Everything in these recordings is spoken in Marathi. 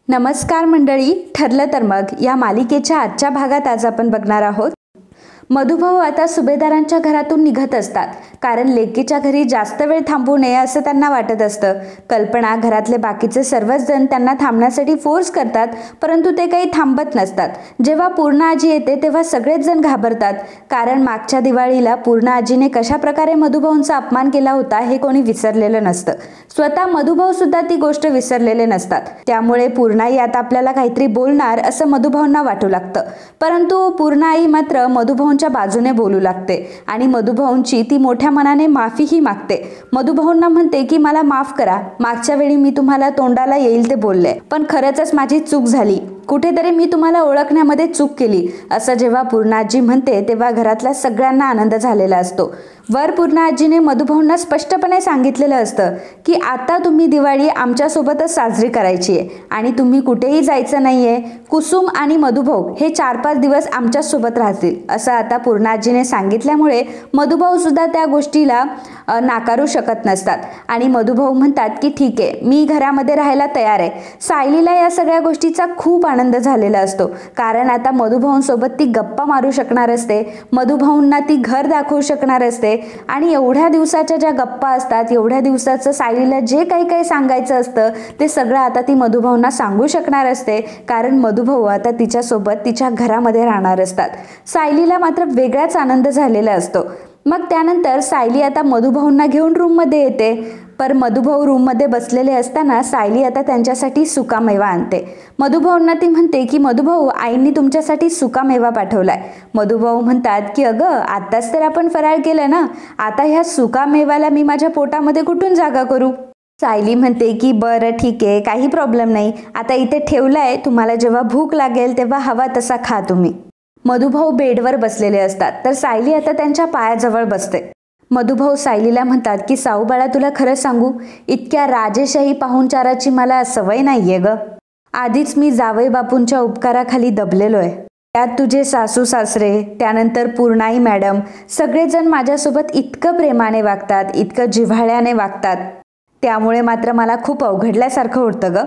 नमस्कार मंडळी, ठरलं तर मग या मालिकेच्या आजच्या भागात आज आपण बघणार आहोत. मधुभाऊ आता सुभेदारांच्या घरातून निघत असतात, कारण लेकीच्या घरी जास्त वेळ थांबू नये असं त्यांना वाटत असतं. कल्पना, घरातले बाकीचे सर्वच जण त्यांना थांबण्यासाठी फोर्स करतात, परंतु ते काही थांबत नसतात. जेव्हा पूर्णा आजी येते तेव्हा सगळेच जण घाबरतात, कारण मागच्या दिवाळीला पूर्णा आजीने कशा प्रकारे मधुभाऊंचा अपमान केला होता हे कोणी विसरलेलं नसतं. स्वतः मधुभाऊ सुद्धा ती गोष्ट विसरलेले नसतात. त्यामुळे पूर्णाई आता आपल्याला काहीतरी बोलणार असं मधुभाऊंना वाटू लागतं. परंतु पूर्णाई मात्र मधुभाऊंच्या बाजूने बोलू लागते आणि मधुभाऊंची ती मोठ्या मनाने माफीही मागते. मधुभाऊंना म्हणते की मला माफ करा, मागच्या वेळी मी तुम्हाला तोंडाला येईल ते बोलले, पण खरंच माझी चूक झाली, कुठेतरी मी तुम्हाला ओळखण्यामध्ये चूक केली असं जेव्हा पूर्णा आजी म्हणते तेव्हा घरातल्या सगळ्यांना आनंद झालेला असतो. वर पूर्णा आजीने मधुभाऊंना स्पष्टपणे सांगितलेलं असतं की आता तुम्ही दिवाळी आमच्यासोबतच साजरी करायची आहे आणि तुम्ही कुठेही जायचं नाहीये. कुसुम आणि मधुभाऊ हे 4-5 दिवस आमच्यासोबत राहतील असं आता पूर्णा आजीने सांगितल्यामुळे मधुभाऊ सुद्धा त्या गोष्टीला नाकारू शकत नसतात आणि मधुभाऊ म्हणतात की ठीक आहे, मी घरामध्ये राहायला तयार आहे. सायलीला या सगळ्या गोष्टीचा खूप आनंद झालेला असतो, कारण आता मधुभाऊंसोबत ती गप्पा मारू शकणार असते, मधुभाऊंना ती घर दाखवू शकणार असते आणि एवढ्या दिवसाच्या ज्या गप्पा असतात, एवढ्या दिवसाचं सायलीला जे काही सांगायचं असतं ते सगळं आता ती मधुभाऊंना सांगू शकणार असते, कारण मधुभाऊ आता तिच्यासोबत तिच्या घरामध्ये राहणार असतात. सायलीला मात्र वेगळाच आनंद झालेला असतो. मग त्यानंतर सायली आता मधुभाऊंना घेऊन रूममध्ये येते. पर मधुभाऊ रूममध्ये बसलेले असताना सायली आता त्यांच्यासाठी सुकामेवा आणते. मधुभाऊंना ती म्हणते की मधुभाऊ, आईंनी तुमच्यासाठी सुकामेवा पाठवलाय. मधुभाऊ म्हणतात की अगं, आत्ताच तर आपण फराळ केलं ना, आता ह्या सुकामेव्याला मी माझ्या पोटामध्ये कुठून जागा करू. सायली म्हणते की बरं ठीक आहे, काही प्रॉब्लेम नाही, आता इथे ठेवलाय, तुम्हाला जेव्हा भूक लागेल तेव्हा हवा तसा खा तुम्ही. मधुभाऊ बेडवर बसलेले असतात, तर सायली आता त्यांच्या पायाजवळ बसते. मधुभाऊ सायलीला म्हणतात की साऊबाळा, तुला खरं सांगू, इतक्या राजेशाही पाहुणचाराची मला सवय नाहीये ग. आधीच मी जावई बापूंच्या उपकाराखाली दबलेलो आहे. त्यात तुझे सासू सासरे, त्यानंतर पूर्णाई मॅडम, सगळेजण माझ्यासोबत इतकं प्रेमाने वागतात, इतकं जिव्हाळ्याने वागतात, त्यामुळे मात्र मला खूप अवघडल्यासारखं होतं ग.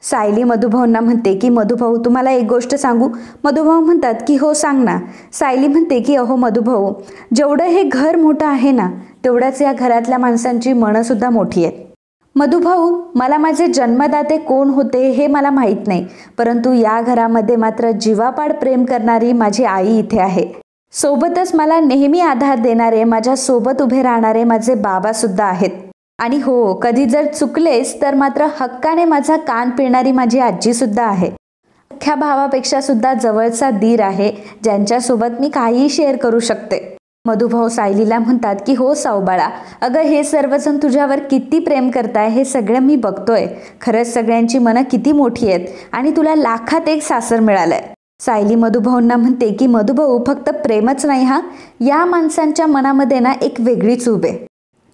सायली मधुभाऊंना म्हणते की मधुभाऊ, तुम्हाला एक गोष्ट सांगू. मधुभाऊ म्हणतात की हो सांग ना. सायली म्हणते की अहो मधुभाऊ, जेवढं हे घर मोठं आहे ना, तेवढ्याच या घरातल्या माणसांची मनं सुद्धा मोठी आहेत. मधुभाऊ, मला माझे जन्मदाते कोण होते हे मला माहीत नाही, परंतु या घरामध्ये मात्र जीवापाड प्रेम करणारी माझी आई इथे आहे. सोबतच मला नेहमी आधार देणारे, माझ्या सोबत उभे राहणारे माझे बाबा सुद्धा आहेत. आणि हो, कधी जर चुकलेस तर मात्र हक्काने माझा कान पिळणारी माझी आजी सुद्धा आहे. अख्ख्या भावापेक्षा सुद्धा जवळचा दीर आहे, ज्यांच्यासोबत मी काहीही शेअर करू शकते. मधुभाऊ सायलीला म्हणतात की हो साऊबाळा, अगं हे सर्वजण तुझ्यावर किती प्रेम करताय हे सगळं मी बघतोय. खरंच सगळ्यांची मनं किती मोठी आहेत आणि तुला लाखात एक सासर मिळालंय. सायली मधुभाऊंना म्हणते की मधुभाऊ, फक्त प्रेमच नाही हा, या माणसांच्या मनामध्ये ना एक वेगळीच उब आहे.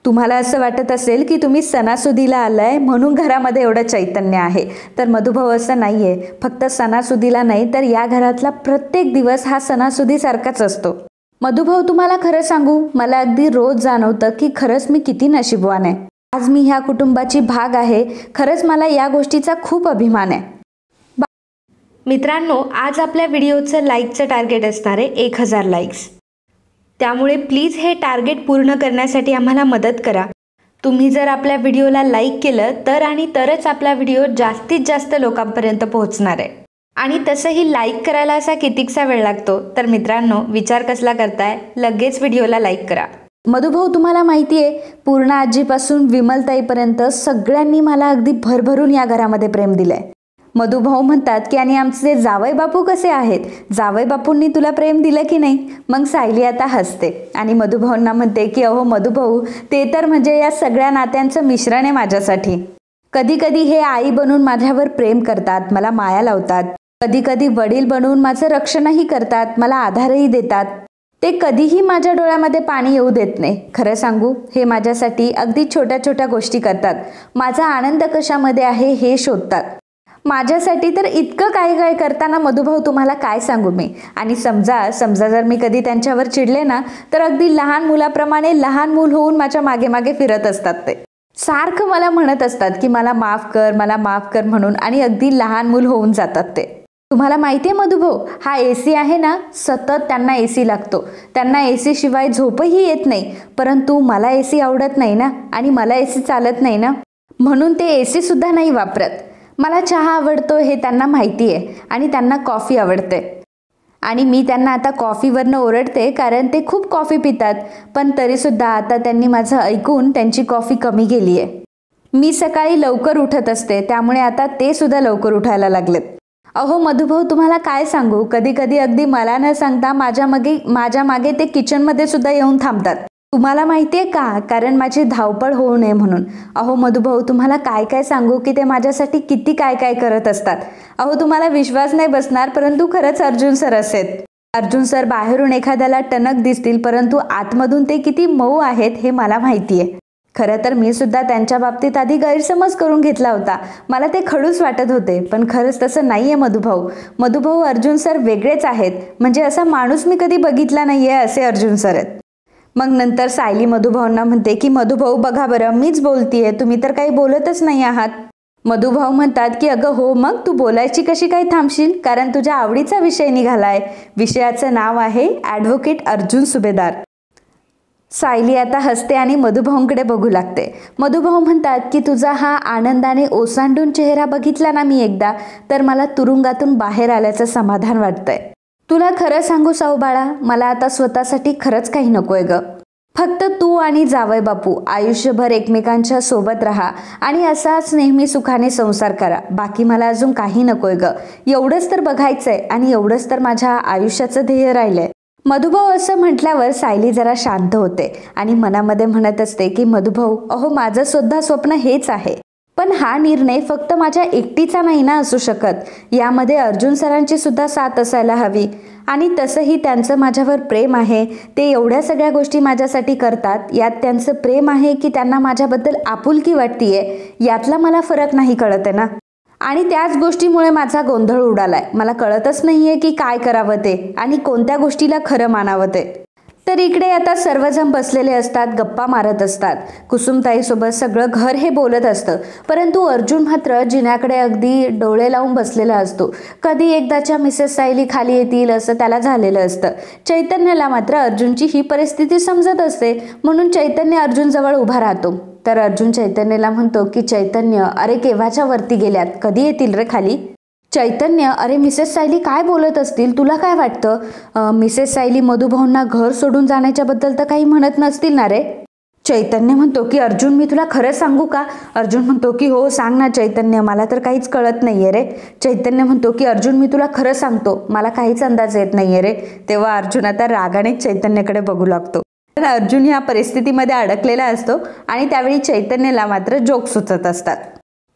तुम्हाला असं वाटत असेल की तुम्ही सणासुदीला आलाय म्हणून घरामध्ये एवढं चैतन्य आहे, तर मधुभाऊ असं नाहीये. फक्त सणासुदीला नाही तर या घरातला प्रत्येक दिवस हा सणासुदीसारखाच असतो. मधुभाऊ, तुम्हाला खरं सांगू, मला अगदी रोज जाणवतं की खरंच मी किती नशीबवान आहे. आज मी ह्या कुटुंबाची भाग आहे. खरंच मला या गोष्टीचा खूप अभिमान आहे. मित्रांनो, आज आपल्या व्हिडिओचं लाईकचं टार्गेट असणार आहे 1000 लाईक्स. त्यामुळे प्लीज हे टार्गेट पूर्ण करण्यासाठी आम्हाला मदत करा. तुम्ही जर आपल्या व्हिडिओला लाईक केलं तर आणि तरच आपला व्हिडिओ जास्तीत जास्त लोकांपर्यंत पोहोचणार आहे. आणि तसंही लाईक करायला असा कितीकसा वेळ लागतो, तर मित्रांनो विचार कसला करताय, लगेच व्हिडिओला लाईक करा. मधुभाऊ, तुम्हाला माहिती आहे, पूर्णा आजीपासून विमलताईपर्यंत सगळ्यांनी मला अगदी भरभरून या घरामध्ये प्रेम दिलंय. मधुभाऊ म्हणतात की आणि आमचे जावई बापू कसे आहेत, जावई बापूंनी तुला प्रेम दिलं की नाही. मग सायली आता हसते आणि मधुभाऊंना म्हणते की अहो मधुभाऊ, ते तर म्हणजे या सगळ्या नात्यांचं मिश्रण आहे माझ्यासाठी. कधी कधी हे आई बनून माझ्यावर प्रेम करतात, मला माया लावतात, कधी कधी वडील बनून माझं रक्षणही करतात, मला आधारही देतात. ते कधीही माझ्या डोळ्यामध्ये पाणी येऊ देत नाही. खरं सांगू, हे माझ्यासाठी अगदी छोट्या छोट्या गोष्टी करतात. माझा आनंद कशामध्ये आहे हे शोधतात. माझ्यासाठी तर इतकं काय करताना मधुभाऊ, तुम्हाला काय सांगू मी. आणि समजा जर मी कधी त्यांच्यावर चिडले ना, तर अगदी लहान मुलाप्रमाणे लहान मूल होऊन माझ्या मागे मागे फिरत असतात ते. सारखं मला म्हणत असतात की मला माफ कर, मला माफ कर म्हणून, आणि अगदी लहान मूल होऊन जातात ते. तुम्हाला माहिती आहे मधुभाऊ, हा AC आहे ना, सतत त्यांना AC लागतो. त्यांना AC शिवाय झोपही येत नाही. परंतु मला AC आवडत नाही ना, आणि मला AC चालत नाही ना, म्हणून ते AC सुद्धा नाही वापरत. मला चहा आवडतो हे त्यांना माहिती आहे, आणि त्यांना कॉफी आवडते. आणि मी त्यांना आता कॉफीवरनं ओरडते कारण ते खूप कॉफी पितात. पण तरीसुद्धा आता त्यांनी माझं ऐकून त्यांची कॉफी कमी केली आहे. मी सकाळी लवकर उठत असते, त्यामुळे आता ते सुद्धा लवकर उठायला लागलेत. अहो मधुभाऊ, तुम्हाला काय सांगू, कधी कधी अगदी मला न सांगता माझ्या मागे ते किचनमध्ये सुद्धा येऊन थांबतात. तुम्हाला माहिती आहे का, कारण माझी धावपळ होऊ नये म्हणून. अहो मधुभाऊ, तुम्हाला काय काय सांगू की ते माझ्यासाठी किती काय काय करत असतात. अहो तुम्हाला विश्वास नाही बसणार, परंतु खरंच अर्जुन सर असेल. अर्जुन सर बाहेरून एखाद्याला टणक दिसतील, परंतु आतमधून ते किती मऊ आहेत हे मला माहिती आहे. खरं तर मी सुद्धा त्यांच्या बाबतीत आधी गैरसमज करून घेतला होता. मला ते खडूस वाटत होते, पण खरंच तसं नाही आहे मधुभाऊ. अर्जुन सर वेगळेच आहेत. म्हणजे असा माणूस मी कधी बघितला नाही आहे असे अर्जुन सर आहेत. मग नंतर सायली मधुभाऊंना म्हणते की मधुभाऊ बघा बरं, मीच बोलतीये, तुम्ही तर काही बोलतच नाही आहात. मधुभाऊ म्हणतात की अगं हो, मग तू बोलायची कशी काय थांबशील, कारण तुझ्या आवडीचा विषय निघालाय. विषयाचं नाव आहे ॲडव्होकेट अर्जुन सुभेदार. सायली आता हसते आणि मधुभाऊंकडे बघू लागते. मधुभाऊ म्हणतात की तुझा हा आनंदाने ओसांडून चेहरा बघितला ना मी एकदा, तर मला तुरुंगातून बाहेर आल्याचं समाधान वाटतंय. तुला खरं सांगू साऊ बाळा, मला आता स्वतःसाठी खरंच काही नकोय ग. फक्त तू आणि जावई बापू आयुष्यभर एकमेकांच्या सोबत राहा आणि असाच नेहमी सुखाने संसार करा. बाकी मला अजून काही नकोय ग. एवढंच तर बघायचंय आणि एवढंच तर माझ्या आयुष्याचं ध्येय राहिलंय. मधुभाऊ असं म्हटल्यावर सायली जरा शांत होते आणि मनामध्ये म्हणत असते की मधुभाऊ, अहो माझं सुद्धा स्वप्न हेच आहे. पण हा निर्णय फक्त माझ्या एकटीचा नाही ना असू शकत. यामध्ये अर्जुन सरांची सुद्धा साथ असायला हवी. आणि तसंही त्यांचं माझ्यावर प्रेम आहे. ते एवढ्या सगळ्या गोष्टी माझ्यासाठी करतात. यात त्यांचं प्रेम आहे की त्यांना माझ्याबद्दल आपुलकी वाटतीये, यातला मला फरक नाही कळत आहे ना. आणि त्याच गोष्टीमुळे माझा गोंधळ उडालाय. मला कळतच नाहीये की काय करावं ते आणि कोणत्या गोष्टीला खरं मानावं ते. तर इकडे आता सर्वजण बसलेले असतात, गप्पा मारत असतात. कुसुमताईसोबत सगळं घर हे बोलत असतं, परंतु अर्जुन मात्र जिन्याकडे अगदी डोळे लावून बसलेला असतो. कधी एकदाच्या मिसेस सायली खाली येतील असं त्याला झालेलं असतं. चैतन्याला मात्र अर्जुनची ही परिस्थिती समजत असते, म्हणून चैतन्य अर्जुन जवळ उभा राहतो. तर अर्जुन चैतन्यला म्हणतो की चैतन्य, अरे केव्हाच्या वरती गेल्यात, कधी येतील रे खाली. चैतन्य, अरे मिसेस सायली काय बोलत असतील, तुला काय वाटतं. मिसेस सायली मधुभाऊंना घर सोडून जाण्याच्या बद्दल तर काही म्हणत नसतील ना रे. चैतन्य म्हणतो की अर्जुन, मी तुला खरं सांगू का. अर्जुन म्हणतो की हो सांग ना चैतन्य, मला तर काहीच कळत नाहीये रे. चैतन्य म्हणतो की अर्जुन, मी तुला खरं सांगतो, मला काहीच अंदाज येत नाहीये रे. तेव्हा अर्जुन आता रागाने चैतन्यकडे बघू लागतो. अर्जुन ह्या परिस्थितीमध्ये अडकलेला असतो आणि त्यावेळी चैतन्यला मात्र जोक सुचत असतात.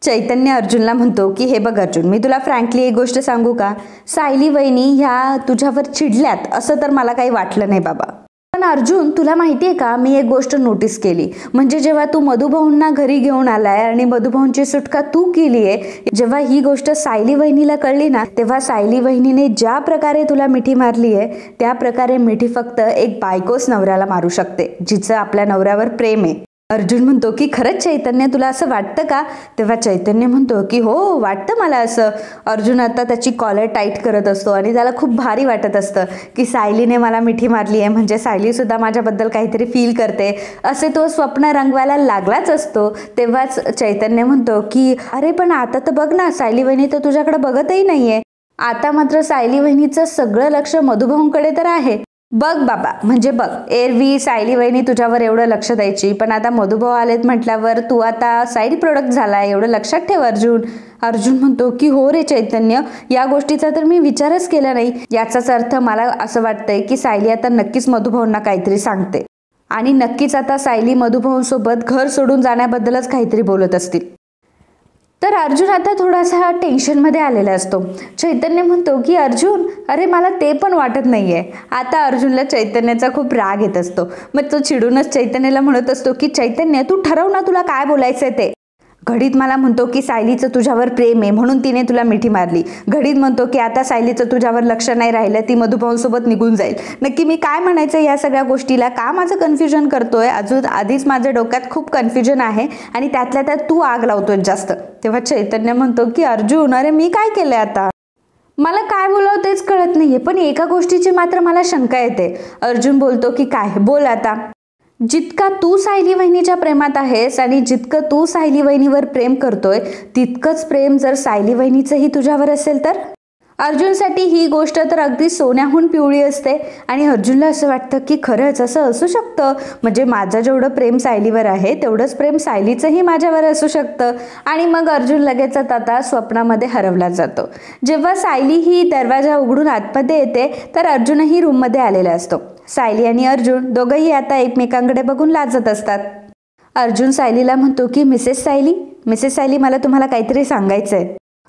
चैतन्य अर्जुनला म्हणतो की हे बघ अर्जुन, मी तुला फ्रँकली एक गोष्ट सांगू का. सायली वहिनी ह्या तुझ्यावर चिडल्यात असं तर मला काही वाटलं नाही बाबा. पण अर्जुन, तुला माहिती आहे का, मी एक गोष्ट नोटीस केली. म्हणजे जेव्हा तू मधुभाऊंना घरी घेऊन आलाय आणि मधुभाऊंची सुटका तू केली आहे, जेव्हा ही गोष्ट सायली वहिनीला कळली ना, तेव्हा सायली वहिनीने ज्या प्रकारे तुला मिठी मारली आहे, त्या प्रकारे मिठी फक्त एक बायकोच नवऱ्याला मारू शकते, जिचं आपल्या नवऱ्यावर प्रेम आहे. अर्जुन म्हणतो की खरंच चैतन्य, तुला असं वाटतं का. तेव्हा चैतन्य म्हणतो की हो वाटतं मला असं. अर्जुन आता त्याची कॉलर टाईट करत असतो आणि त्याला खूप भारी वाटत असतं की सायलीने मला मिठी मारली आहे, म्हणजे सायली सुद्धा माझ्याबद्दल काहीतरी फील करते, असे तो स्वप्न रंगवायला लागलाच असतो. तेव्हाच चैतन्य म्हणतो की अरे पण आता तर बघ ना, सायली वहिनी तर तुझ्याकडे बघतही नाहीये. आता मात्र सायली वहिनीचं सगळं लक्ष मधुभाऊंकडे तर आहे. बघ बाबा, म्हणजे बघ, एरवी सायली वहिनी तुझ्यावर एवढं लक्ष द्यायची, पण आता मधुभाऊ आलेत म्हटल्यावर तू आता साईड प्रोडक्ट झालाय, एवढं लक्षात ठेव अर्जुन. अर्जुन म्हणतो की हो रे चैतन्य, या गोष्टीचा तर मी विचारच केला नाही. याचाच अर्थ मला असं वाटतंय की सायली आता नक्कीच मधुभाऊंना काहीतरी सांगते आणि नक्कीच आता सायली मधुभाऊंसोबत घर सोडून जाण्याबद्दलच काहीतरी बोलत असतील. तर अर्जुन आता थोडासा टेन्शनमध्ये आलेला असतो. चैतन्य म्हणतो की अर्जुन, अरे मला ते पण वाटत नाहीये. आता अर्जुनला चैतन्याचा खूप राग येत असतो. मग तो चिडूनच चैतन्याला म्हणत असतो की चैतन्य, तू ठरव ना तुला काय बोलायचंय ते. घडीत मला म्हणतो की सायलीचं तुझ्यावर प्रेम आहे म्हणून तिने तुला मिठी मारली, घडीत म्हणतो की आता सायलीचं तुझ्यावर लक्ष नाही राहिलं, ती मधुभाऊंसोबत निघून जाईल. नक्की मी काय म्हणायचं या सगळ्या गोष्टीला, का माझं कन्फ्युजन करतोय? आधीच माझ्या डोक्यात खूप कन्फ्युजन आहे आणि त्यातल्या त्यात तू आग लावतोय जास्त. तेव्हा चैतन्य म्हणतो की अर्जुन, अरे मी काय केलंय आता? मला काय बोलावं तेच कळत नाहीये, पण एका गोष्टीची मात्र मला शंका येते. अर्जुन बोलतो की काय? बोल आता. जितका तू सायली वहिनीच्या प्रेमात आहेस आणि जितकं तू सायली वहिनीवर प्रेम करतोय तितकंच प्रेम जर सायली वहिनीचंही तुझ्यावर असेल तर? अर्जुनसाठी ही गोष्ट तर अगदी सोन्याहून पिवळी असते आणि अर्जुनला असं वाटतं की खरंच असं असू शकतं, म्हणजे माझं जेवढं प्रेम सायलीवर आहे तेवढंच प्रेम सायलीचंही माझ्यावर असू शकतं. आणि मग अर्जुन लगेचच आता स्वप्नामध्ये हरवला जातो. जेव्हा सायली ही दरवाजा उघडून आतमध्ये येते तर अर्जुनही रूममध्ये आलेला असतो. सायली आणि अर्जुन दोघंही आता एकमेकांकडे बघून लाजत असतात. अर्जुन सायलीला म्हणतो की मिसेस सायली, मला तुम्हाला काहीतरी सांगायचंय.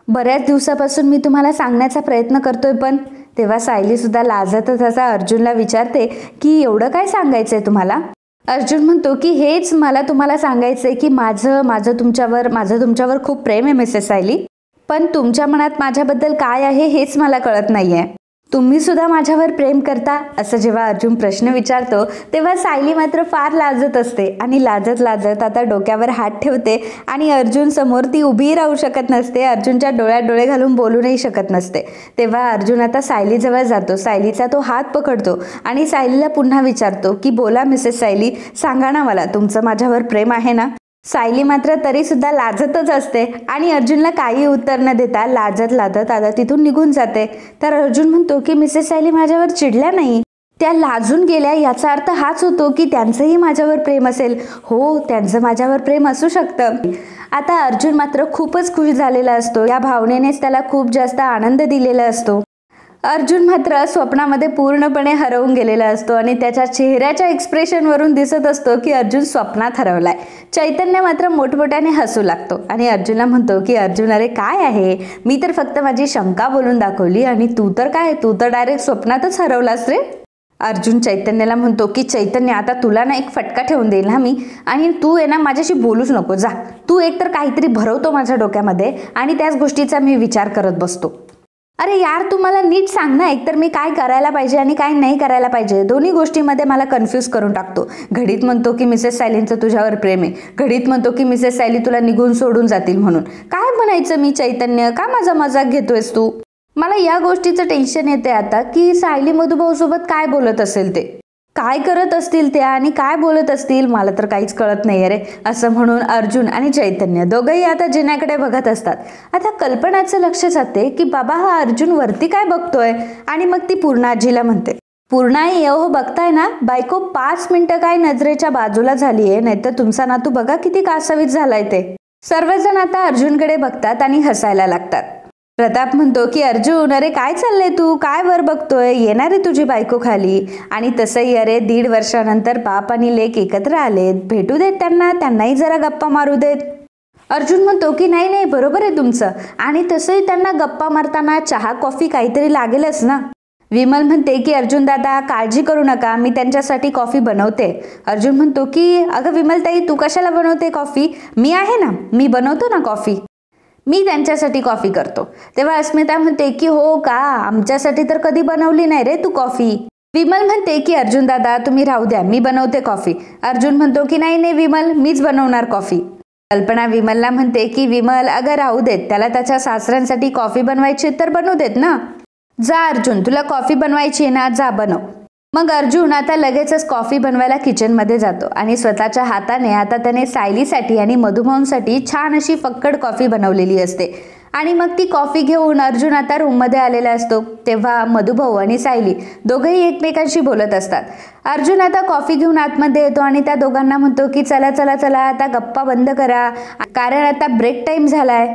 बऱ्याच दिवसापासून मी तुम्हाला सांगण्याचा प्रयत्न करतोय पण. तेव्हा सायली सुद्धा लाजतच असा अर्जुनला विचारते की एवढं काय सांगायचंय तुम्हाला? अर्जुन म्हणतो की हेच मला तुम्हाला सांगायचंय की माझं तुमच्यावर खूप प्रेम आहे मिसेस सायली, पण तुमच्या मनात माझ्याबद्दल काय आहे हेच मला कळत नाहीये. तुम्ही सुद्धा माझ्यावर प्रेम करता? असं जेव्हा अर्जुन प्रश्न विचारतो तेव्हा सायली मात्र फार लाजत असते आणि लाजत आता डोक्यावर हात ठेवते आणि अर्जुन समोर ती उभी राहू शकत नसते, अर्जुनच्या डोळ्यात डोळे घालून बोलूनही शकत नसते. तेव्हा अर्जुन आता सायलीजवळ जातो, सायलीचा तो हात पकडतो आणि सायलीला पुन्हा विचारतो की बोला मिसेस सायली, सांगा ना मला, तुमचं माझ्यावर प्रेम आहे ना? सायली मात्र तरी सुद्धा लाजतच असते आणि अर्जुनला काही उत्तर न देता लाजत आता तिथून निघून जाते. तर अर्जुन म्हणतो की मिसेस सायली माझ्यावर चिडल्या नाही, त्या लाजून गेल्या, याचा अर्थ हाच होतो की त्यांचंही माझ्यावर प्रेम असेल. हो, त्यांचं माझ्यावर प्रेम असू शकतं. आता अर्जुन मात्र खूपच खुश झालेला असतो, या भावनेनेच त्याला खूप जास्त आनंद दिलेला असतो. अर्जुन मात्र स्वप्नामध्ये पूर्णपणे हरवून गेलेला असतो आणि त्याच्या चेहऱ्याच्या एक्सप्रेशनवरून दिसत असतो की अर्जुन स्वप्नात हरवलाय. चैतन्य मात्र मोठमोठ्याने हसू लागतो आणि अर्जुनला म्हणतो की अर्जुन, अरे काय आहे, मी तर फक्त माझी शंका बोलून दाखवली आणि तू तर डायरेक्ट स्वप्नातच हरवलास रे. अर्जुन चैतन्याला म्हणतो की चैतन्य, आता तुला ना एक फटका ठेवून देईल ना मी, आणि तू आहे ना माझ्याशी बोलूच नको, जा. तू एकतर काहीतरी भरवतो माझ्या डोक्यामध्ये आणि त्याच गोष्टीचा मी विचार करत बसतो. अरे यार, तू मला नीट सांग ना, एकतर मी काय करायला पाहिजे आणि काय नाही करायला पाहिजे, दोन्ही गोष्टीमध्ये मला कन्फ्यूज करून टाकतो. घडीत म्हणतो की मिसेस सायलींचं तुझ्यावर प्रेम आहे, घडीत म्हणतो की मिसेस सायली तुला निघून सोडून जातील म्हणून. काय म्हणायचं मी चैतन्य, का माझा मजाक घेतोयस तू? मला या गोष्टीचं टेन्शन येते आता की सायली मधुभाऊ सोबत काय बोलत असेल, ते काय करत असतील त्या आणि काय बोलत असतील, मला तर काहीच कळत नाही रे. असं म्हणून अर्जुन आणि चैतन्य दोघंही आता जिन्याकडे बघत असतात. आता कल्पनाचं लक्ष जाते की बाबा हा अर्जुन वरती काय बघतोय, आणि मग ती पूर्णा आजीला म्हणते, पूर्णाई, हो बघताय ना, बायको 5 मिनिटं काय नजरेच्या बाजूला झालीये, नाहीतर तुमचा नातू बघा किती कासावीस झालाय ते. सर्वजण आता अर्जुनकडे बघतात आणि हसायला लागतात. प्रताप म्हणतो की अर्जुन, अरे काय चाललंय, तू काय वर बघतोय, येणार आहे तुझी बायको खाली. आणि तसंही अरे 1.5 वर्षानंतर बाप आणि लेक एकत्र आलेत, भेटू देत त्यांनाही जरा गप्पा मारू देत. अर्जुन म्हणतो की नाही बरोबर आहे तुमचं, आणि तसंही त्यांना गप्पा मारताना चहा कॉफी काहीतरी लागेलच ना. विमल म्हणते की अर्जुन दादा काळजी करू नका, मी त्यांच्यासाठी कॉफी बनवते. अर्जुन म्हणतो की अगं विमलताई, तू कशाला बनवते कॉफी, मी आहे ना, मी बनवतो ना कॉफी, मी त्यांच्यासाठी कॉफी करतो. तेव्हा अस्मिता म्हणते की हो का, आमच्यासाठी तर कधी बनवली नाही रे तू कॉफी. विमल म्हणते की अर्जुन दादा तुम्ही राहू द्या, मी बनवते कॉफी. अर्जुन म्हणतो की नाही विमल, मीच बनवणार कॉफी. कल्पना विमलला म्हणते की विमल अगं राहू देत, त्याला त्याच्या सासऱ्यांसाठी कॉफी बनवायची तर बनवू देत ना. जा अर्जुन, तुला कॉफी बनवायची आहे ना, जा बनव. मग अर्जुन आता लगेचच कॉफी बनवायला किचनमध्ये जातो आणि स्वतःच्या हाताने आता त्याने सायलीसाठी आणि मधुभाऊंसाठी छान अशी फक्कड कॉफी बनवलेली असते. आणि मग ती कॉफी घेऊन अर्जुन आता रूममध्ये आलेला असतो. तेव्हा मधुभाऊ आणि सायली दोघंही एकमेकांशी बोलत असतात. अर्जुन आता कॉफी घेऊन आतमध्ये येतो आणि त्या दोघांना म्हणतो की चला चला चला आता गप्पा बंद करा, कारण आता ब्रेक टाइम झालाय.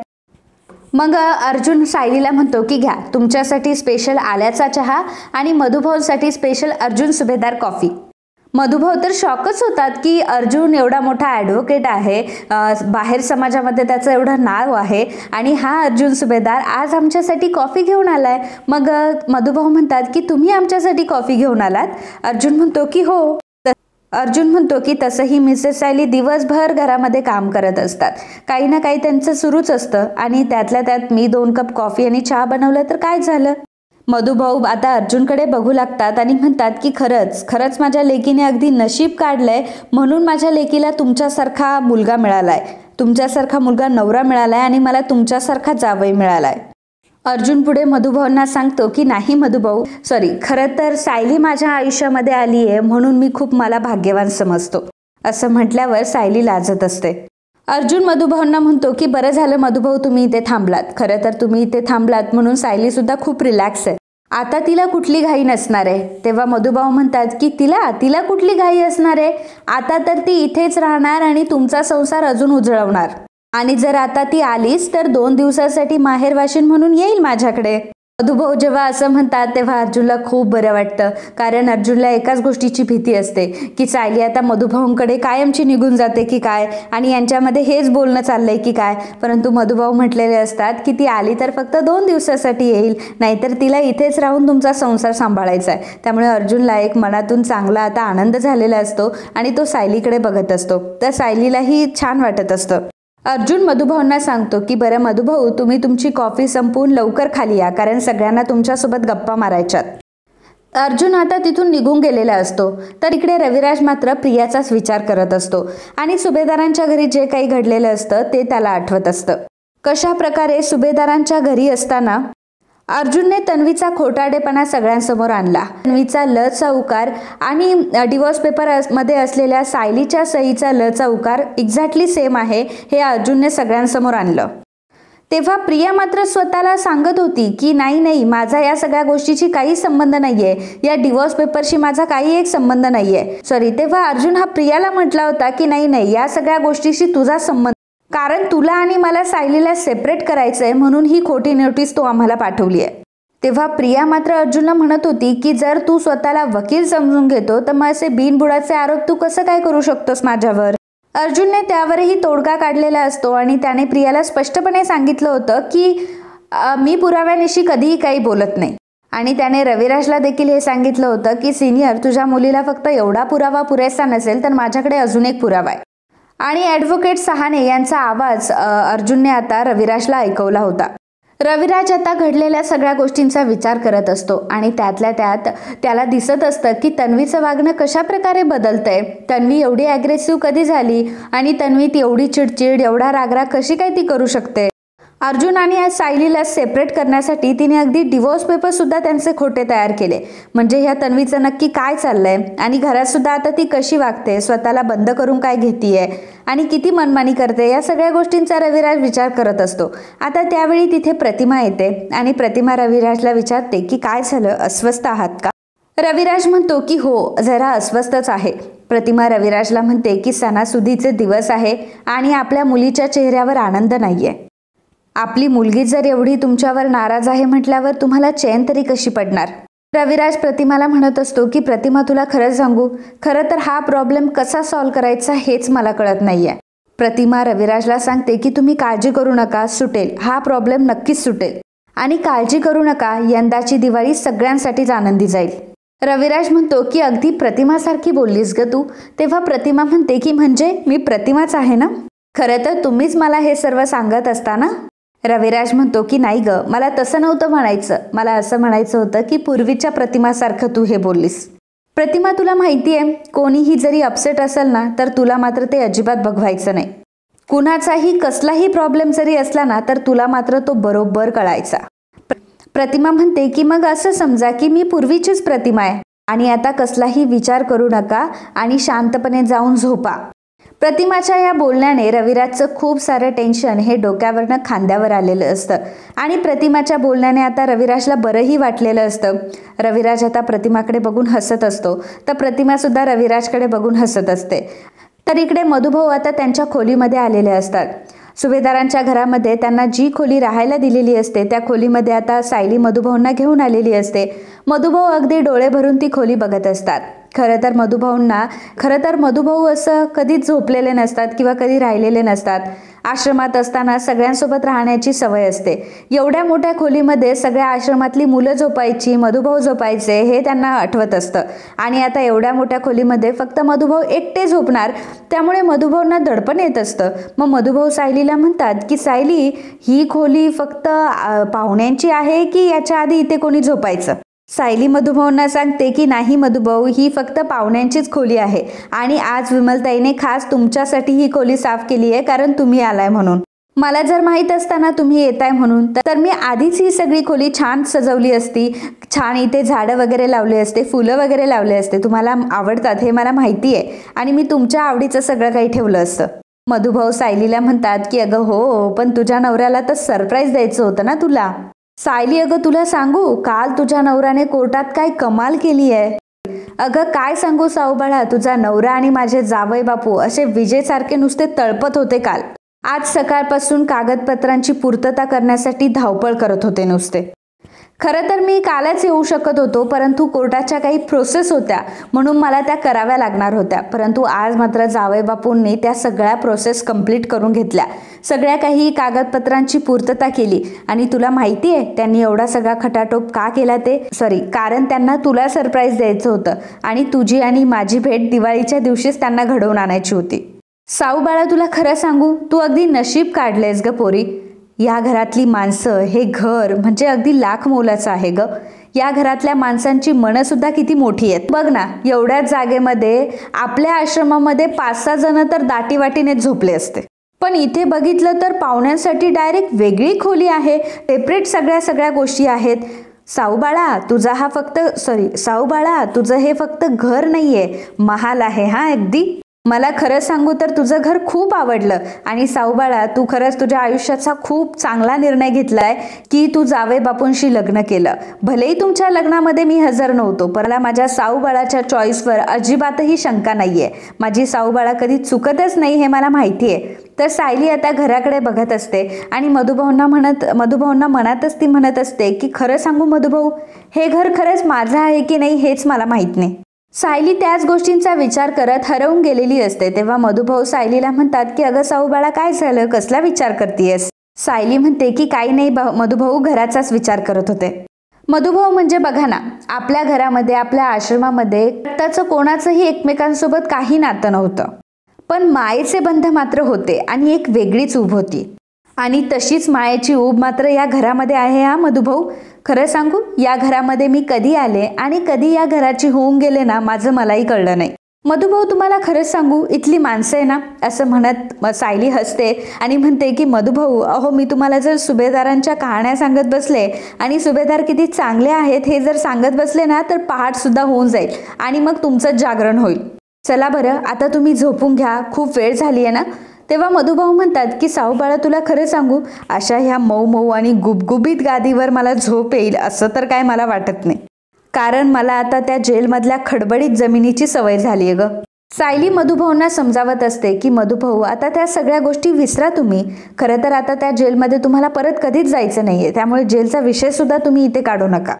मग अर्जुन सायलीला म्हणतो की घ्या तुमच्यासाठी स्पेशल आल्याचा चहा आणि मधुभाऊंसाठी स्पेशल अर्जुन सुभेदार कॉफी. मधुभाऊ तर शॉकच होतात की अर्जुन एवढा मोठा ॲडव्होकेट आहे, बाहेर समाजामध्ये त्याचं एवढं नाव आहे, आणि हा अर्जुन सुभेदार आज आमच्यासाठी कॉफी घेऊन आलाय. मग मधुभाऊ म्हणतात की तुम्ही आमच्यासाठी कॉफी घेऊन आलात. अर्जुन म्हणतो की हो. अर्जुन म्हणतो की तसंही मिसेस सायली दिवसभर घरामध्ये काम करत असतात, काही ना काही त्यांचं सुरूच असतं आणि त्यातल्या त्यात मी 2 कप कॉफी आणि चहा बनवलं तर काय झालं. मधुभाऊ आता अर्जुनकडे बघू लागतात आणि म्हणतात की खरंच माझ्या लेकीने अगदी नशीब काढलंय, म्हणून माझ्या लेकीला तुमच्यासारखा मुलगा मिळालाय, तुमच्यासारखा मुलगा नवरा मिळालाय आणि मला तुमच्यासारखा जावई मिळालाय. अर्जुन पुढे मधुभाऊंना सांगतो की नाही मधुभाऊ, खरं तर सायली माझ्या आयुष्यामध्ये आली आहे म्हणून मी खूप मला भाग्यवान समजतो. असं म्हटल्यावर सायली लाजत असते. अर्जुन मधुभाऊंना म्हणतो की बरं झालं मधुभाऊ तुम्ही इथे थांबलात. खरं तर तुम्ही इथे थांबलात म्हणून सायली सुद्धा खूप रिलॅक्स आहे, आता तिला कुठली घाई नसणार आहे. तेव्हा मधुभाऊ म्हणतात की तिला कुठली घाई असणार आहे, आता तर ती इथेच राहणार आणि तुमचा संसार अजून उजळवणार. आणि जर आता ती आलीच तर 2 दिवसासाठी माहेरवाशीण म्हणून येईल माझ्याकडे. मधुभाऊ जेव्हा असं म्हणतात तेव्हा अर्जुनला खूप बरं वाटतं, कारण अर्जुनला एकाच गोष्टीची भीती असते की सायली आता मधुभाऊंकडे कायमची निघून जाते की काय आणि यांच्यामध्ये हेच बोलणं चाललंय की काय. परंतु मधुभाऊ म्हटलेले असतात की ती आली तर फक्त 2 दिवसासाठी येईल, नाहीतर तिला इथेच राहून तुमचा संसार सांभाळायचा आहे. त्यामुळे अर्जुनला एक मनातून चांगला आता आनंद झालेला असतो आणि तो सायलीकडे बघत असतो, तर सायलीलाही छान वाटत असतं. अर्जुन मधुभाऊंना सांगतो की बरं मधुभाऊ तुम्ही तुमची कॉफी संपवून लवकर खाली या, कारण सगळ्यांना तुमच्यासोबत गप्पा मारायच्यात. अर्जुन आता तिथून निघून गेलेला असतो, तर इकडे रविराज मात्र प्रियाचाच विचार करत असतो आणि सुभेदारांच्या घरी जे काही घडलेलं असतं ते त्याला आठवत असतं. कशा प्रकारे सुभेदारांच्या घरी असताना अर्जुनने तन्वीचा खोटारडेपणा सगळ्यांसमोर आणला. तन्वीचा ल चा उकार आणि डिवोर्स पेपर मध्ये असलेल्या सायलीच्या सहीचा ल चा उकार एक्झॅक्टली सेम आहे हे अर्जुनने सगळ्यांसमोर आणलं. तेव्हा प्रिया मात्र स्वतःला सांगत होती की नाही माझा या सगळ्या गोष्टीची काही संबंध नाहीये, या डिवोर्स पेपरशी माझा काही एक संबंध नाहीये. तेव्हा अर्जुन हा प्रियाला म्हटला होता की नाही या सगळ्या गोष्टीशी तुझा संबंध, कारण तुला आणि मला सायलीला सेपरेट करायचंय म्हणून ही खोटी नोटीस तू आम्हाला पाठवली आहे. तेव्हा प्रिया मात्र अर्जुनला म्हणत होती की जर तू स्वतःला वकील समजून घेतो तर मग असे बिनबुडाचे आरोप तू कसं काय करू शकतोस माझ्यावर. अर्जुनने त्यावरही तोडगा काढलेला असतो आणि त्याने प्रियाला स्पष्टपणे सांगितलं होतं की मी पुराव्यानिशी कधीही काही बोलत नाही. आणि त्याने रविराजला देखील हे सांगितलं होतं की सिनियर तुझ्या मुलीला फक्त एवढा पुरावा पुरेसा नसेल तर माझ्याकडे अजून एक पुरावा आहे. आणि ॲडव्होकेट सहाने यांचा आवाज अर्जुनने आता रविराजला ऐकवला होता. रविराज आता घडलेल्या सगळ्या गोष्टींचा विचार करत असतो आणि त्यातल्या त्यात त्याला दिसत असतं की तन्वीचं वागणं कशा प्रकारे बदलतंय, तन्वी एवढी ॲग्रेसिव्ह कधी झाली आणि तन्वी ती एवढी चिडचिड एवढा रागराग कशी काय ती करू शकते. अर्जुन आणि आज सायलीला सेपरेट करण्यासाठी तिने अगदी डिवोर्स पेपर सुद्धा त्यांचे खोटे तयार केले. म्हणजे ह्या तन्वीचं नक्की काय चाललंय आणि घरात सुद्धा आता ती कशी वागते, स्वतःला बंद करून काय घेतीये आणि किती मनमानी करते, या सगळ्या गोष्टींचा रविराज विचार करत असतो. आता त्यावेळी तिथे प्रतिमा येते आणि प्रतिमा रविराजला विचारते की काय झालं, अस्वस्थ आहात का. रविराज म्हणतो की हो जरा अस्वस्थच आहे. प्रतिमा रविराजला म्हणते की सणासुदीचे दिवस आहे आणि आपल्या मुलीच्या चेहऱ्यावर आनंद नाहीये. आपली मुलगी जर एवढी तुमच्यावर नाराज आहे म्हटल्यावर तुम्हाला चैन तरी कशी पडणार. रविराज प्रतिमाला म्हणत असतो की प्रतिमा तुला खरंच सांगू, खरं तर हा प्रॉब्लेम कसा सॉल्व्ह करायचा हेच मला कळत नाहीये. प्रतिमा रविराजला सांगते की तुम्ही काळजी करू नका, सुटेल, हा प्रॉब्लेम नक्कीच सुटेल आणि काळजी करू नका, यंदाची दिवाळी सगळ्यांसाठीच आनंदी जाईल. रविराज म्हणतो की अगदी प्रतिमासारखी बोललीस ग तू. तेव्हा प्रतिमा म्हणते की म्हणजे मी प्रतिमाच आहे ना, खरं तर तुम्हीच मला हे सर्व सांगत असता ना. रविराज म्हणतो की नाही ग, मला तसं नव्हतं म्हणायचं, मला असं म्हणायचं होतं की पूर्वीच्या प्रतिमासारखं तू हे बोललीस. प्रतिमा तुला माहिती आहे कोणीही जरी अपसेट असेल ना तर तुला मात्र ते अजिबात बघवायचं नाही. कुणाचाही कसलाही प्रॉब्लेम जरी असला ना तर तुला मात्र तो बरोबर कळायचा. प्रतिमा म्हणते की मग असं समजा की मी पूर्वीचीच प्रतिमा आहे आणि आता कसलाही विचार करू नका आणि शांतपणे जाऊन झोपा. प्रतिमाच्या या बोलण्याने रविराजचं खूप सारं टेन्शन हे डोक्यावरनं खांद्यावर आलेलं असतं आणि प्रतिमाच्या बोलण्याने आता रविराजला बरंही वाटलेलं असतं. रविराज आता प्रतिमाकडे बघून हसत असतो तर प्रतिमा सुद्धा रविराजकडे बघून हसत असते. तर इकडे मधुभाऊ आता त्यांच्या खोलीमध्ये आलेले असतात. सुभेदारांच्या घरामध्ये त्यांना जी खोली राहायला दिलेली असते त्या खोलीमध्ये आता सायली मधुभाऊंना घेऊन आलेली असते. मधुभाऊ अगदी डोळे भरून ती खोली बघत असतात. खरं तर मधुभाऊ असं कधीच झोपलेले नसतात किंवा कधी राहिलेले नसतात. आश्रमात असताना सगळ्यांसोबत राहण्याची सवय असते. एवढ्या मोठ्या खोलीमध्ये सगळ्या आश्रमातली मुलं झोपायची, मधुभाऊ झोपायचे हे त्यांना आठवत असतं. आणि आता एवढ्या मोठ्या खोलीमध्ये फक्त मधुभाऊ एकटे झोपणार, त्यामुळे मधुभाऊंना दडपण येत असतं. मग मधुभाऊ सायलीला म्हणतात की सायली, ही खोली फक्त पाहुण्यांची आहे की याच्या आधी इथे कोणी झोपायचं? सायली मधुभाऊंना सांगते की नाही मधुभाऊ, ही फक्त पाहुण्यांचीच खोली आहे आणि आज विमलताईने खास तुमच्यासाठी ही खोली साफ केली आहे, कारण तुम्ही आलाय म्हणून. मला जर माहीत असताना तुम्ही येताय म्हणून तर मी आधीच ही सगळी खोली छान सजवली असती, छान इथे झाडं वगैरे लावले असते, फुलं वगैरे लावले असते. तुम्हाला आवडतात हे मला माहिती आहे आणि मी तुमच्या आवडीचं सगळं काही ठेवलं असतं. मधुभाऊ सायलीला म्हणतात की अगं हो, पण तुझ्या नवऱ्याला तर सरप्राईज द्यायचं होतं ना तुला. सायली, अगं तुला सांगू, काल तुझ्या नवऱ्याने कोर्टात काय कमाल केली आहे. अगं काय सांगू साऊबाळा, तुझा नवरा आणि माझे जावई बापू असे विजेसारखे नुसते तळपत होते काल. आज सकाळपासून कागदपत्रांची पूर्तता करण्यासाठी धावपळ करत होते नुसते. खरं तर मी कालच येऊ शकत होतो, परंतु कोर्टाच्या काही प्रोसेस होत्या म्हणून मला त्या कराव्या लागणार होत्या. परंतु आज मात्र जावई बापूंनी त्या सगळ्या प्रोसेस कंप्लीट करून घेतल्या, सगळ्या काही कागदपत्रांची पूर्तता केली. आणि तुला माहिती आहे त्यांनी एवढा सगळा खटाटोप का केला ते? कारण त्यांना तुला सरप्राईज द्यायचं होतं आणि तुझी आणि माझी भेट दिवाळीच्या दिवशीच त्यांना घडवून आणायची होती. साऊबाळा, तुला खरं सांगू, तू अगदी नशीब काढलेस ग पोरी. या घरातली माणसं, हे घर म्हणजे अगदी लाख मोलाचं आहे ग. या घरातल्या माणसांची मनं सुद्धा किती मोठी आहेत बघ ना. एवढ्याच जागेमध्ये आपल्या आश्रमामध्ये 5-6 जण तर दाटीवाटीने झोपले असते, पण इथे बघितलं तर पाहुण्यांसाठी डायरेक्ट वेगळी खोली आहे, सेपरेट सगळ्या गोष्टी आहेत. साऊबाळा, तुझं हे फक्त घर नाहीये, महाल आहे हा अगदी. मला खरं सांगू तर तुझं घर खूप आवडलं. आणि साऊबाळा, तू खरंच तुझ्या आयुष्याचा खूप चांगला निर्णय घेतलाय की तू जावई बापूंशी लग्न केलं. भलेही तुमच्या लग्नामध्ये मी हजर नव्हतो, पण मला माझ्या साऊबाळाच्या चॉईसवर अजिबातही शंका नाहीये. माझी साऊबाळा कधी चुकतच नाही हे मला माहिती आहे. तर सायली आता घराकडे बघत असते आणि मधुभाऊंना मनातच ती म्हणत असते की खरं सांगू मधुभाऊ, हे घर खरंच माझं आहे की नाही हेच मला माहीत नाही. सायली त्याच गोष्टींचा विचार करत हरवून गेलेली असते. तेव्हा मधुभाऊ सायलीला म्हणतात की अगं साऊबाळा, काय झालं, कसला विचार करतेयस? सायली म्हणते की काही नाही मधुभाऊ, घराचाच विचार करत होते. मधुभाऊ म्हणजे बघा ना, आपल्या घरामध्ये, आपल्या आश्रमामध्ये रक्ताचं कोणाचंही एकमेकांसोबत काही नातं नव्हतं, पण मायेचे बंध मात्र होते आणि एक वेगळीच ऊब होती. आणि तशीच मायेची ऊब मात्र या घरामध्ये आहे हा मधुभाऊ. खरं सांगू, या घरामध्ये मी कधी आले आणि कधी या घराची होऊन गेले ना, माझं मलाही कळलं नाही. मधुभाऊ, तुम्हाला खरंच सांगू, इथली माणसं आहे ना, असं म्हणत सायली हसते आणि म्हणते की मधुभाऊ, अहो मी तुम्हाला जर सुभेदारांच्या कहाण्या सांगत बसले आणि सुभेदार किती चांगले आहेत हे जर सांगत बसले ना, तर पहाट सुद्धा होऊन जाईल आणि मग तुमचं जागरण होईल. चला बरं, आता तुम्ही झोपून घ्या, खूप वेळ झाली आहे ना. तेव्हा मधुभाऊ म्हणतात की साऊबाळा, तुला खरं सांगू, अशा ह्या मऊ आणि गुबगुबीत गादीवर मला झोप येईल असं तर काय मला वाटत नाही, कारण मला आता त्या जेलमधल्या खडबडीत जमिनीची सवय झाली आहे ग. सायली मधुभाऊंना समजावत असते की मधुभाऊ, आता त्या सगळ्या गोष्टी विसरा तुम्ही. खरं तर आता त्या जेलमध्ये तुम्हाला परत कधीच जायचं नाहीये, त्यामुळे जेलचा विषय सुद्धा तुम्ही इथे काढू नका.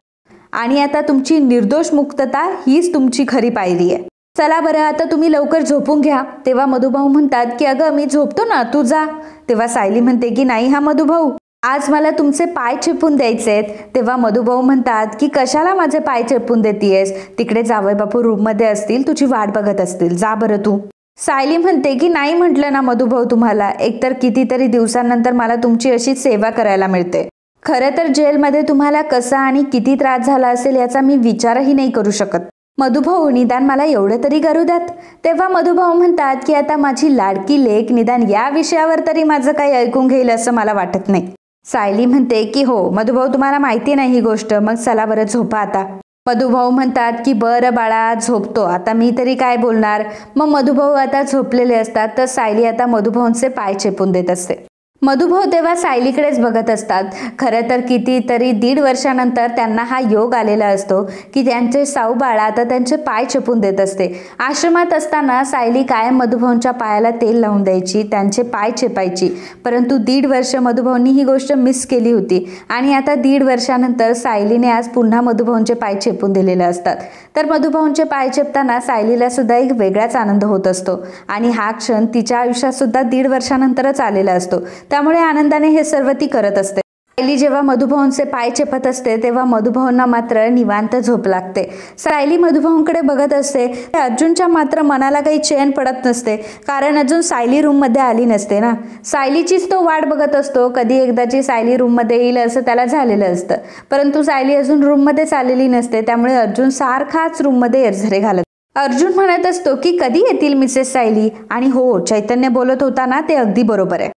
आणि आता तुमची निर्दोष मुक्तता हीच तुमची खरी पायरी आहे. चला बरं, आता तुम्ही लवकर झोपून घ्या. तेव्हा मधुभाऊ म्हणतात की अगं मी झोपतो ना, तू जा. तेव्हा सायली म्हणते की नाही हा मधुभाऊ, आज मला तुमचे पाय चेपून द्यायचे आहेत. तेव्हा मधुभाऊ म्हणतात की कशाला माझे पाय चेपून देतीयस, तिकडे जावई बापू रूममध्ये असतील, तुझी वाट बघत असतील, जा बरं तू. सायली म्हणते की नाही म्हटलं ना मधुभाऊ तुम्हाला, एकतर कितीतरी दिवसांनंतर मला तुमची अशी सेवा करायला मिळते. खरं तर जेलमध्ये तुम्हाला कसा आणि किती त्रास झाला असेल याचा मी विचारही नाही करू शकत. मधुभाऊ, निदान मला एवढं तरी करू द्यात. तेव्हा मधुभाऊ म्हणतात की आता माझी लाडकी लेक निदान या विषयावर तरी माझं काही ऐकून घेईल असं मला वाटत नाही. सायली म्हणते की हो मधुभाऊ, तुम्हाला माहिती नाही ही गोष्ट, मग चला बरं झोपा आता. मधुभाऊ म्हणतात की बरं बाळा, झोपतो आता, मी तरी काय बोलणार. मग मधुभाऊ आता झोपलेले असतात, तर सायली आता मधुभाऊंचे पाय चेपून देत असते. मधुभाऊ तेव्हा सायलीकडेच बघत असतात. खरं तर कितीतरी 1.5 वर्षानंतर त्यांना हा योग आलेला असतो की त्यांचे साऊबाळ आता त्यांचे पाय चेपून देत असते. आश्रमात असताना सायली कायम मधुभाऊंच्या पायाला तेल लावून द्यायची, त्यांचे पाय चेपायची. परंतु 1.5 वर्ष मधुभाऊंनी ही गोष्ट मिस केली होती आणि आता 1.5 वर्षानंतर सायलीने आज पुन्हा मधुभाऊंचे पाय चेपून दिलेले असतात. तर मधुभाऊंचे पाय चेपताना सायलीला सुद्धा एक वेगळाच आनंद होत असतो आणि हा क्षण तिच्या आयुष्यात सुद्धा 1.5 वर्षानंतरच आलेला असतो. त्यामुळे आनंदाने हे सर्व ती करत असते. सायली जेव्हा मधुभाऊंचे पाय चेपत असते तेव्हा मधुभाऊंना मात्र निवांत झोप लागते. सायली मधुभाऊंकडे बघत असते. अर्जुनच्या मात्र मनाला काही चैन पडत नसते, कारण अजून सायली रूममध्ये आली नसते ना. सायलीचीच तो वाट बघत असतो. कधी एकदाची सायली रूममध्ये येईल असं त्याला झालेलं असतं, परंतु सायली अजून रूममध्येच आलेली नसते. त्यामुळे अर्जुन सारखाच रूममध्ये एरझरे घालत. अर्जुन म्हणत असतो की कधी येतील मिसेस सायली. आणि हो, चैतन्य बोलत होता ना, ते अगदी बरोबर आहे.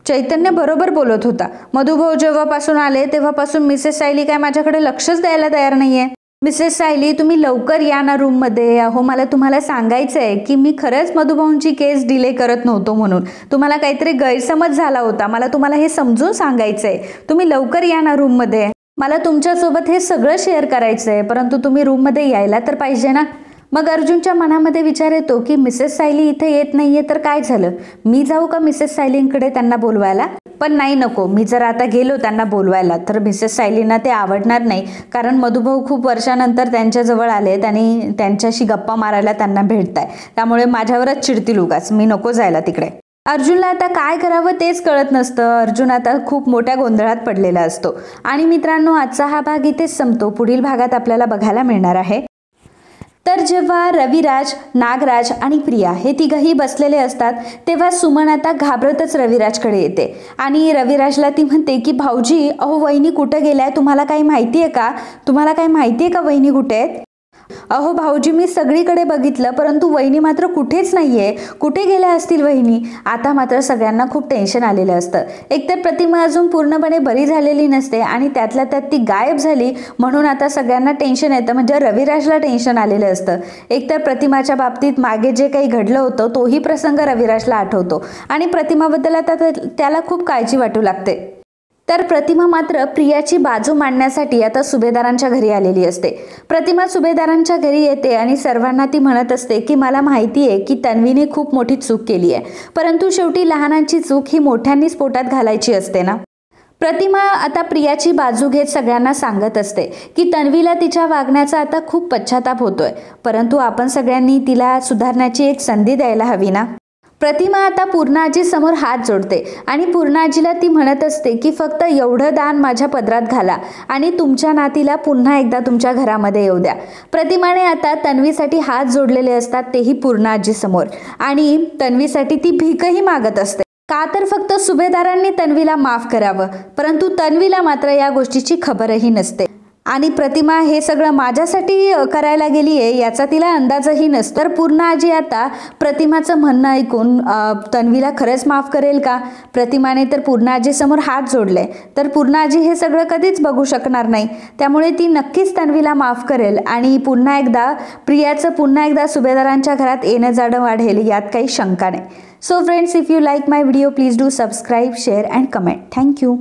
चैतन्य बरोबर बोलत होता. मधुभाऊ जेव्हापासून आले तेव्हापासून मिसेस सायली काय माझ्याकडे लक्षच द्यायला तयार नाहीये. मिसेस सायली, तुम्ही लवकर या ना रूममध्ये. अहो, मला तुम्हाला सांगायचं आहे की मी खरंच मधुभाऊंची केस डिले करत नव्हतो म्हणून. तुम्हाला काहीतरी गैरसमज झाला होता. मला तुम्हाला हे समजून सांगायचं आहे. तुम्ही लवकर या ना रूममध्ये. मला तुमच्यासोबत हे सगळं शेअर करायचं आहे, परंतु तुम्ही रूममध्ये यायला तर पाहिजे ना. मग अर्जुनच्या मनामध्ये विचार येतो की मिसेस सायली इथे येत नाहीये तर काय झालं, मी जाऊ का मिसेस सायलींकडे त्यांना बोलवायला. पण नाही, नको. मी जर आता गेलो त्यांना बोलवायला तर मिसेस सायलींना ते आवडणार नाही, कारण मधुभाऊ खूप वर्षानंतर त्यांच्याजवळ आलेत आणि त्यांच्याशी गप्पा मारायला त्यांना भेटताय. त्यामुळे माझ्यावरच चिडतील उगाच. मी नको जायला तिकडे. अर्जुनला आता काय करावं तेच कळत नसतं. अर्जुन आता खूप मोठ्या गोंधळात पडलेला असतो. आणि मित्रांनो, आजचा हा भाग इथेच संपतो. पुढील भागात आपल्याला बघायला मिळणार आहे. तर जेव्हा रविराज, नागराज आणि प्रिया हे तिघही बसलेले असतात तेव्हा सुमन आता घाबरतच रविराजकडे येते आणि रविराजला ती म्हणते की भाऊजी, अहो वहिनी कुठे गेलाय, तुम्हाला काही माहिती आहे का? तुम्हाला काही माहिती आहे का वहिनी कुठे आहेत? अहो भाऊजी, मी सगळीकडे बघितलं, परंतु वहिनी मात्र कुठेच नाहीये. कुठे गेल्या असतील वहिनी? आता मात्र सगळ्यांना खूप टेन्शन आलेलं असतं. एकतर प्रतिमा अजून पूर्णपणे बरी झालेली नसते आणि त्यातल्या त्यात ती गायब झाली, म्हणून आता सगळ्यांना टेन्शन येतं. म्हणजे रविराजला टेन्शन आलेलं असतं. एकतर प्रतिमाच्या बाबतीत मागे जे काही घडलं होतं तोही प्रसंग रविराजला आठवतो आणि प्रतिमाबद्दल आता त्याला खूप काळजी वाटू लागते. तर प्रतिमा मात्र प्रियाची बाजू मांडण्यासाठी आता सुभेदारांच्या घरी आलेली असते. प्रतिमा सुभेदारांच्या घरी येते आणि सर्वांना ती म्हणत असते की मला माहिती आहे की तन्वीने खूप मोठी चूक केली आहे, परंतु शेवटी लहानांची चूक ही मोठ्यांनीच पोटात घालायची असते ना. प्रतिमा आता प्रियाची बाजू घेत सगळ्यांना सांगत असते की तन्वीला तिच्या वागण्याचा आता खूप पश्चाताप होतोय, परंतु आपण सगळ्यांनी तिला सुधारण्याची एक संधी द्यायला हवी ना. प्रतिमा आता पूर्णाजी समोर हात जोडते आणि पूर्णाजीला ती म्हणत असते की फक्त एवढं दान माझ्या पदरात घाला आणि तुमच्या नातीला पुन्हा एकदा तुमच्या घरामध्ये येऊ द्या. प्रतिमाने आता तन्वीसाठी हात जोडलेले असतात, तेही पूर्णाजी समोर, आणि तन्वीसाठी ती भीकही मागत असते. का तर फक्त सुभेदारांनी तन्वीला माफ करावं, परंतु तन्वीला मात्र या गोष्टीची खबरही नसते आणि प्रतिमा हे सगळं माझ्यासाठी करायला गेली आहे याचा तिला अंदाजही नसतो. तर पूर्णाजी आता प्रतिमाचं म्हणणं ऐकून तन्वीला खरंच माफ करेल का? प्रतिमाने तर पूर्णाजी समोर हात जोडले, तर पूर्णाजी हे सगळं कधीच बघू शकणार नाही. त्यामुळे ती नक्कीच तन्वीला माफ करेल आणि पुन्हा एकदा प्रियाचं पुन्हा एकदा सुभेदारांच्या घरात येणं जाणं वाढेल, यात काही शंका नाही. So friends, if you like my video, please do subscribe, share and comment. Thank you.